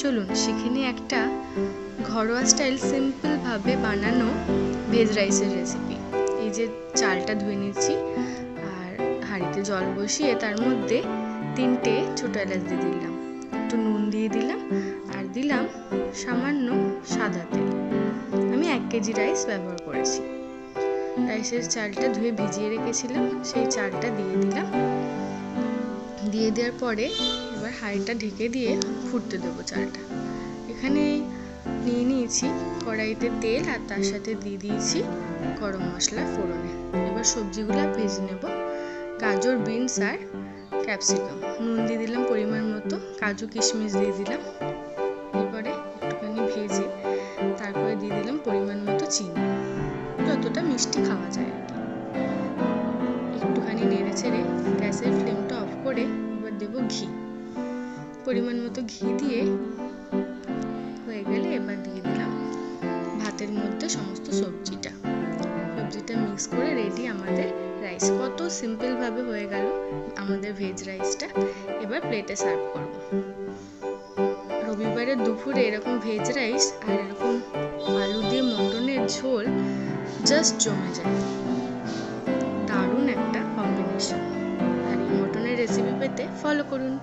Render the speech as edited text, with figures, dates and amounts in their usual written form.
চলুন শিখে নিই একটা ঘরোয়া স্টাইল সিম্পল ভাবে বানানো ভেজ রাইসের রেসিপি। এই যে চালটা ধুয়ে নিচ্ছি আর হাঁড়িতে জল বসিয়ে তার মধ্যে 3টে ছোট এলাচ দিয়ে দিলাম, একটু নুন দিয়ে দিলাম আর দিলাম সামান্য সাদা তেল। আমি 1 কেজি রাইস ব্যবহার করেছি। রাইসের চালটা ধুয়ে ভিজিয়ে রেখেছিলাম, সেই চালটা দিয়ে দিলাম। দিয়ে দেওয়ার পরে এবার হাঁড়িটা ঢেকে দিয়ে ফুটতে দেবো চালটা। এখানে নিয়ে নিয়েছি কড়াইতে তেল আর তার সাথে দিয়ে দিয়েছি গরম মশলা ফোড়নে। এবার সবজিগুলো ভেজে নেব। গাজর, বিনস আর ক্যাপসিকাম। নুন দিয়ে দিলাম পরিমাণ মতো, কাজু কিশমিশ দিয়ে দিলাম। এবারে একটুখানি ভেজে তারপরে দিয়ে দিলাম পরিমাণ মতো চিনি, যতটা মিষ্টি খাওয়া যায় আর কি। একটুখানি নেড়ে ছেড়ে গ্যাসের ফ্লেমটা অফ করে এবার দেবো ঘি। পরিমাণ মতো ঘি দিয়ে হয়ে গেলে এবার দিয়ে দিলাম ভাতের মধ্যে সমস্ত সবজিটা মিক্স করে রেডি আমাদের রাইস। কত সিম্পল ভাবে হয়ে গেল আমাদের ভেজ রাইসটা। এবার প্লেটে সার্ভ করব। রবিবারের দুপুরে এরকম ভেজ রাইস আর এরকম আলু দিয়ে মটনের ঝোল জাস্ট জমে যায়। দারুণ একটা কম্বিনেশন। আর এই মটনের রেসিপি পেতে ফলো করুন।